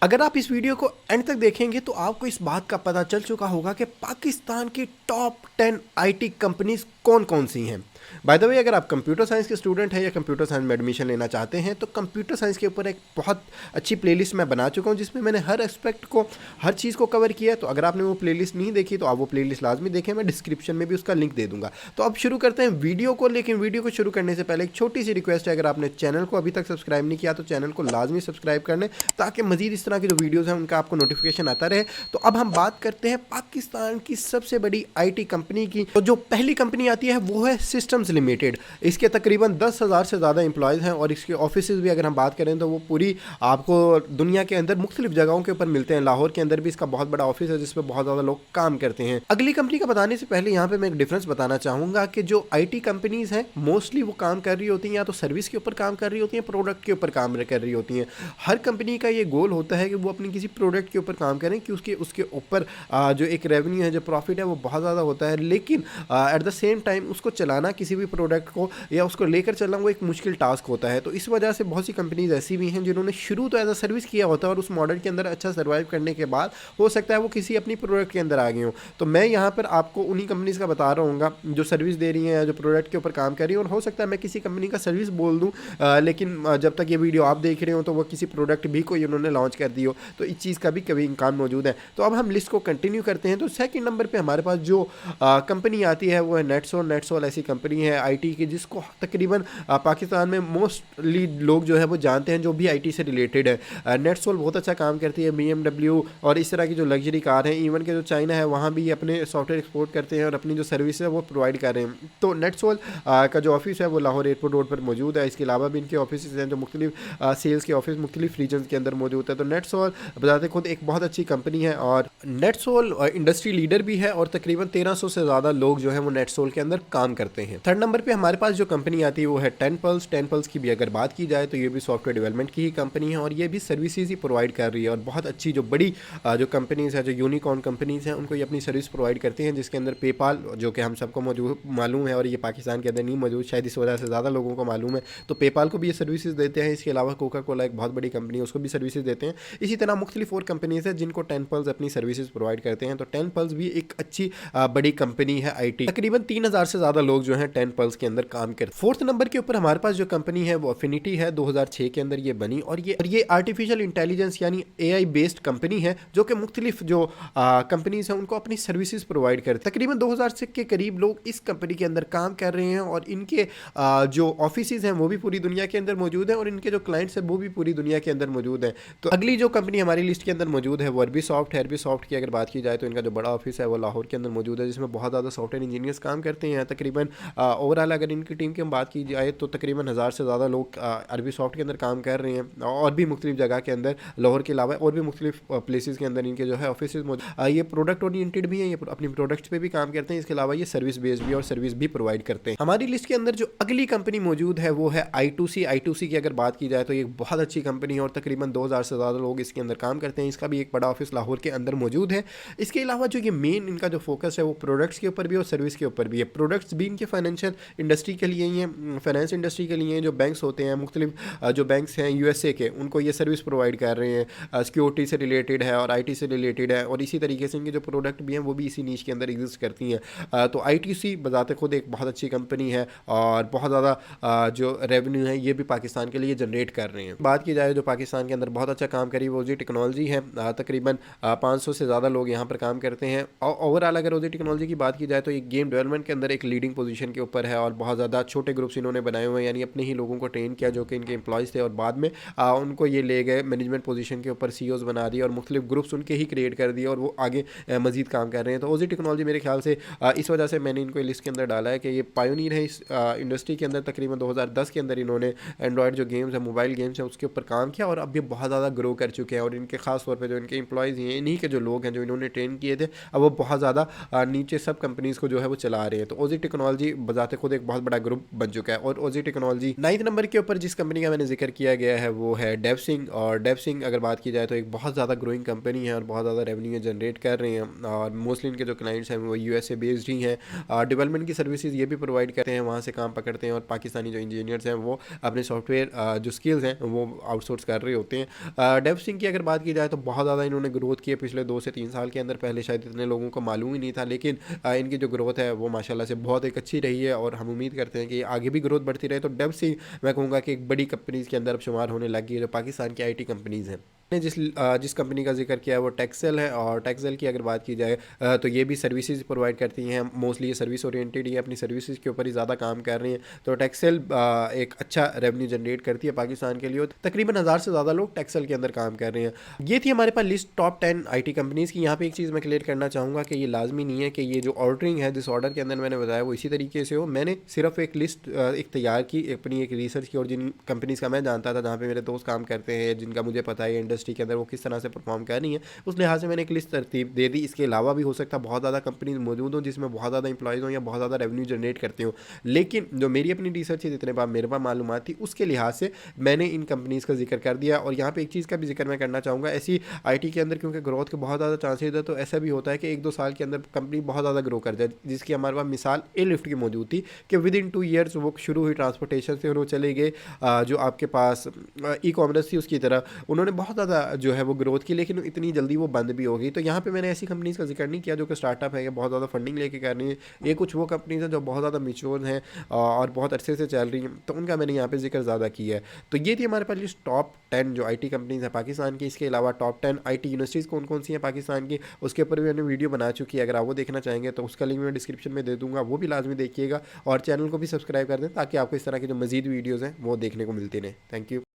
अगर आप इस वीडियो को एंड तक देखेंगे तो आपको इस बात का पता चल चुका होगा कि पाकिस्तान की टॉप 10 आईटी कंपनीज कौन कौन सी हैं। बाय द वे, अगर आप कंप्यूटर साइंस के स्टूडेंट हैं या कंप्यूटर साइंस में एडमिशन लेना चाहते हैं तो कंप्यूटर साइंस के ऊपर एक बहुत अच्छी प्लेलिस्ट मैं बना चुका हूं जिसमें मैंने हर एस्पेक्ट को, हर चीज़ को कवर किया है। तो अगर आपने वो प्लेलिस्ट नहीं देखी तो आप वो प्लेलिस्ट लाजमी देखें, मैं डिस्क्रिप्शन में भी उसका लिंक दे दूंगा। तो अब शुरू करते हैं वीडियो को। लेकिन वीडियो को शुरू करने से पहले एक छोटी सी रिक्वेस्ट है, अगर आपने चैनल को अभी तक सब्सक्राइब नहीं किया तो चैनल को लाजमी सब्सक्राइब कर लें ताकि मजीद इस तरह की जो वीडियोज़ हैं उनका आपको नोटिफिकेशन आता रहे। तो अब हम बात करते हैं पाकिस्तान की सबसे बड़ी आईटी कंपनी की। तो जो पहली कंपनी आती है वो है सिस्टम्स लिमिटेड। इसके तकरीबन 10,000 से ज़्यादा एम्प्लॉयज़ हैं और इसके ऑफिस भी अगर हम बात करें तो वो पूरी आपको दुनिया के अंदर मुख्तलिफ जगहों के ऊपर मिलते हैं। लाहौर के अंदर भी इसका बहुत बड़ा ऑफिस है जिसमें बहुत ज़्यादा लोग काम करते हैं। अगली कंपनी का बताने से पहले यहाँ पे मैं एक डिफरेंस बताना चाहूँगा कि जो आईटी कंपनीज़ हैं मोस्टली वो काम कर रही होती हैं या तो सर्विस के ऊपर काम कर रही होती हैं, प्रोडक्ट के ऊपर काम कर रही होती हैं। हर कंपनी का ये गोल होता है कि वो अपनी किसी प्रोडक्ट के ऊपर काम करें कि उसके उसके ऊपर जो एक रेवेन्यू है, जो प्रॉफिट है वो बहुत ज़्यादा होता है। लेकिन एट द सेम टाइम उसको चलाना, किसी भी प्रोडक्ट को या उसको लेकर चलना, वो एक मुश्किल टास्क होता है। तो इस वजह से बहुत सी कंपनीज ऐसी भी हैं जिन्होंने शुरू तो एज अ सर्विस किया होता है और उस मॉडल के अंदर अच्छा सर्वाइव करने के बाद हो सकता है वो किसी अपनी प्रोडक्ट के अंदर आ गए हों। तो मैं यहाँ पर आपको उन्हीं कंपनीज का बता रहा हूँ जो सर्विस दे रही हैं या जो प्रोडक्ट के ऊपर काम कर रही हैं। और हो सकता है मैं किसी कंपनी का सर्विस बोल दूँ, लेकिन जब तक ये वीडियो आप देख रहे हो तो वो किसी प्रोडक्ट भी कोई उन्होंने लॉन्च कर दी हो, तो इस चीज़ का भी कभी इम्कान मौजूद है। तो अब हम लिस्ट को कंटिन्यू करते हैं। तो सेकंड नंबर पे हमारे पास जो कंपनी आती है वो है नेटसोल। नेटसोल ऐसी कंपनी है आईटी की जिसको तकरीबन पाकिस्तान में मोस्टली लोग जो है वो जानते हैं जो भी आईटी से रिलेटेड है। नेटसोल बहुत अच्छा काम करती है। BMW और इस तरह की जो लग्जरी कार हैं, इवन के जो चाइना है वहाँ भी अपने सॉफ्टवेयर एक्सपोर्ट करते हैं और अपनी जो सर्विस है वो प्रोवाइड कर रहे हैं। तो नेटसोल का जो ऑफिस है वो लाहौर एयरपोर्ट रोड पर मौजूद है। इसके अलावा भी इनके ऑफिस हैं जो मुख्तलिफ सेल्स के ऑफिस मुख्तलिफ रीजन के अंदर मौजूद है। तो नेटसोल बताते खुद एक बहुत अच्छी कंपनी है और नेटसोल इंडस्ट्री लीडर भी है और तकरीबन 1300 से ज़्यादा लोग जो है वो नेटसोल के अंदर काम करते हैं। थर्ड नंबर पे हमारे पास जो कंपनी आती है वो है टेनपल्स। टेनपल्स की भी अगर बात की जाए तो ये भी सॉफ्टवेयर डेवलपमेंट की ही कंपनी है और ये भी सर्विसेज ही प्रोवाइड कर रही है। और बहुत अच्छी जो बड़ी जो कंपनीज़ है, जो यूनिकॉर्न कंपनीज़ हैं, उनको ये अपनी सर्विस प्रोवाइड करती हैं, जिसके अंदर पेपाल, जो कि हम सबको मौजूद मालूम है और ये पाकिस्तान के अंदर नहीं मौजूद, शायद इस वजह से ज़्यादा लोगों को मालूम है। तो पेपाल को भी ये सर्विसेज देते हैं। इसके अलावा कोका कोला एक बहुत बड़ी कंपनी है, उसको भी सर्विसेज देते हैं। इसी तरह मुख्तलिफ और कंपनीज़ हैं जिनको टेनपल्स अपनी सर्विसेज प्रोवाइड करते हैं। तो टेनपल्स भी एक अच्छी बड़ी कंपनी है आईटी। तकरीबन 3000 से ज़्यादा लोग जो हैं टेनपल्स के अंदर काम करते हैं। फोर्थ नंबर के ऊपर हमारे पास जो कंपनी है वो अफिनिटी है। 2006 के अंदर ये बनी और ये आर्टिफिशियल इंटेलिजेंस यानी AI बेस्ड कंपनी है जो कि मुख्तलिफ जो कंपनीज हैं उनको अपनी सर्विसेज प्रोवाइड करते हैं। तकरीबन 2000 के करीब लोग इस कंपनी के अंदर काम कर रहे हैं और इनके जो ऑफिस हैं वो भी पूरी दुनिया के अंदर मौजूद हैं और इनके जो क्लाइंट्स हैं वो भी पूरी दुनिया के अंदर मौजूद हैं। तो अगली जो कंपनी हमारी लिस्ट के अंदर मौजूद है वो अरबीसॉफ्ट है। अरबीसॉफ्ट की अगर बात की जाए तो इनका जो बड़ा ऑफिस है वो लाहौर के अंदर मौजूद है जिसमें बहुत ज़्यादा सॉफ्टवेयर इंजीनियर्स काम करते हैं। तकरीबन ओवरऑल अगर इनकी टीम की हम बात की जाए तो तकरीबन 1000 से ज़्यादा लोग अरबीसॉफ्ट के अंदर काम कर रहे हैं और भी मुख्तलिफ जगह के अंदर, लाहौर के अलावा और भी मुख्तलिफ प्लेसेस के अंदर इनके जो है ऑफिस मौजूद। ये प्रोडक्ट ओरिएंटेड भी हैं, ये अपनी प्रोडक्ट्स पे भी काम करते हैं। इसके अलावा ये सर्विस बेस्ड भी और सर्विस भी प्रोवाइड करते हैं। हमारी लिस्ट के अंदर जो अगली कंपनी मौजूद है वो है I2C। I2C की अगर बात की जाए तो ये बहुत अच्छी कंपनी है और तकरीबन 2000 से ज़्यादा लोग इसके अंदर काम करते हैं। इसका भी एक बड़ा ऑफिस लाहौर के अंदर मौजूद है। इसके अलावा जो ये मेन इनका जो फोकस है वो प्रोडक्ट्स के ऊपर भी और सर्विस के ऊपर भी है। प्रोडक्ट्स भी इनके फाइनेंशियल इंडस्ट्री के लिए ही हैं, फाइनेंस इंडस्ट्री के लिए हैं। जो बैंक्स होते हैं, मुख्तलिफ जो बैंक्स हैं USA के, उनको ये सर्विस प्रोवाइड कर रहे हैं। सिक्योरिटी से रिलेटेड है और IT से रिलेटेड है और इसी तरीके से इनके जो प्रोडक्ट भी हैं वो भी इसी नीश के अंदर एग्जिस्ट करती हैं। तो I2C बजाते खुद एक बहुत अच्छी कंपनी है और बहुत ज़्यादा जो रेवेन्यू है ये भी पाकिस्तान के लिए जनरेट कर रहे हैं। बात की जाए जो पाकिस्तान के अंदर बहुत अच्छा काम करी वो ओजी टेक्नोलॉजी है। तकरीबन 500 से ज़्यादा लोग यहाँ पर काम करते हैं। और ओवरऑल अगर ओजी टेक्नोलॉजी की बात की जाए तो ये गेम डेवलपमेंट के अंदर एक लीडिंग पोजीशन के ऊपर है और बहुत ज़्यादा छोटे ग्रुप्स इन्होंने बनाए हुए हैं, यानी अपने ही लोगों को ट्रेन किया जो कि इनके एम्प्लॉयज़ थे और बाद में उनको ये ले गए मैनेजमेंट पोजीशन के ऊपर, CEOs बना दिए और मुख्तलिफ ग्रुप्स उनके ही क्रिएट कर दिए और वो आगे मजीद काम कर रहे हैं। तो ओजी टेक्नोलॉजी मेरे ख्याल से इस वजह से मैंने इनको लिस्ट के अंदर डाला है कि ये पायोनियर है इस इंडस्ट्री के अंदर। तकरीबन 2010 के अंदर इन्होंने एंड्रॉयड जो गेम्स है, मोबाइल गेम्स हैं, उसके ऊपर काम किया और अब ये बहुत ज़्यादा ग्रो कर चुके हैं और इनके खास तौर पर जो इनके एम्प्लॉयज़ हैं, इन्हीं के जो लोग हैं जो इन्होंने ट्रेन किए थे, अब वो बहुत ज़्यादा नीचे सब कंपनीज़ को जो है वो चला रहे हैं। तो ओजी टेक्नोलॉजी बजाते खुद एक बहुत बड़ा ग्रुप बन चुका है। और ओजी टेक्नोलॉजी 9th नंबर के ऊपर जिस कंपनी का मैंने जिक्र किया गया है वो है डेवसिंग। और डेवसिंग अगर बात की जाए तो एक बहुत ज़्यादा ग्रोइंग कंपनी है और बहुत ज़्यादा रेवेन्यू जनरेट कर रहे हैं। और मोस्टली इनके जो क्लाइंट्स हैं वो यूएसए बेस्ड ही हैं। डेवलपमेंट की सर्विसेज ये भी प्रोवाइड करते हैं, वहाँ से काम पकड़ते हैं और पाकिस्तानी जो इंजीनियर्स हैं वो अपने सॉफ्टवेयर जो स्किल्स हैं वो आउटसोर्स कर रहे होते हैं। डेवसिंग की अगर बात की जाए तो बहुत ज़्यादा इन्होंने ग्रोथ की है पिछले 2 से 3 साल के अंदर। पहले शायद इतने लोगों को मालूम ही नहीं था, लेकिन इनकी जो ग्रोथ है वो माशाल्लाह से बहुत एक अच्छी रही है और हम उम्मीद करते हैं कि आगे भी ग्रोथ बढ़ती रहे। तो डेवसिंग मैं कहूँगा कि एक बड़ी कंपनीज़ के अंदर अब शुमार होने लगी है जो पाकिस्तान की आईटी कंपनीज़ हैं। जिस कंपनी का जिक्र किया है वो टेक्सेल है। और टेक्सेल की अगर बात की जाए तो ये भी सर्विसेज प्रोवाइड करती हैं। मोस्टली ये सर्विस ओरिएंटेड ही अपनी सर्विसेज के ऊपर ही ज़्यादा काम कर रही हैं। तो टेक्सेल एक अच्छा रेवेन्यू जनरेट करती है पाकिस्तान के लिए। तकरीबन 1000 से ज़्यादा लोग टेक्सेल के अंदर काम कर रहे हैं। ये थी हमारे पास लिस्ट टॉप 10 आईटी कंपनीज़ की। यहाँ पे एक चीज़ मैं क्लियर करना चाहूँगा कि ये लाजमी नहीं है कि ये जो ऑर्डरिंग है जिस ऑर्डर के अंदर मैंने बताया वो इसी तरीके से हो। मैंने सिर्फ एक लिस्ट एक तैयार की, अपनी एक रिसर्च की, और जिन कंपनीज़ का मैं जानता था, जहाँ पे मेरे दोस्त काम करते हैं, जिनका मुझे पता है इंडस्ट्री के अंदर वो किस तरह से परफॉर्म कर रही है, उस लिहाज से मैंने एक लिस्ट तरतीब दे दी। इसके अलावा भी हो सकता है बहुत ज़्यादा कंपनीज मौजूद हों जिसमें बहुत ज़्यादा इंप्लॉइज़ हों या बहुत ज़्यादा रेवेन्यू जनरेट करते हो, लेकिन जो मेरी अपनी रिसर्च है, जितने बार मेरे पास मालूमात थी उसके लिहाज से मैंने इन कंपनीज़ का जिक्र कर दिया। और यहाँ पे एक चीज़ का भी जिक्र मैं करना चाहूँगा, ऐसी आईटी के अंदर क्योंकि ग्रोथ के बहुत ज़्यादा चांसेज है, तो ऐसा भी होता है कि 1-2 साल के अंदर कंपनी बहुत ज़्यादा ग्रो कर जाए, जिसकी हमारे पास मिसाल ए लिफ्ट की मौजूद थी कि विद इन 2 ईयर्स वो शुरू हुई ट्रांसपोर्टेशन से और वो चले गए जो आपके पास ई कॉमर्स थी उसकी तरह। उन्होंने बहुत ज़्यादा जो है वो ग्रोथ की, लेकिन इतनी जल्दी वो बंद भी हो गई। तो यहाँ पे मैंने ऐसी कंपनीज़ का जिक्र नहीं किया जो कि स्टार्टअप है या बहुत ज़्यादा फंडिंग लेके कर रही है। ये कुछ वो कंपनीज़ हैं जो बहुत ज़्यादा मैच्योर हैं और बहुत अरसे से चल रही हैं, तो उनका मैंने यहाँ पे जिक्र ज़्यादा किया है। तो ये थी हमारे पास लिस्ट टॉप 10 जो आईटी कंपनीज़ हैं पाकिस्तान की। इसके अलावा टॉप 10 आईटी यूनिवर्सिटीज़ कौन कौन सी हैं पाकिस्तान की, उसके ऊपर भी मैंने वीडियो बना चुकी है। अगर आप वो देखना चाहेंगे तो उसका लिंक मैं डिस्क्रिप्शन में दे दूँगा, वो भी लाजमी देखिएगा। और चैनल को भी सब्सक्राइब कर दें ताकि आपको इस तरह की जो मज़ीद वीडियोज़ हैं वो देखने को मिलती रहें। Thank you.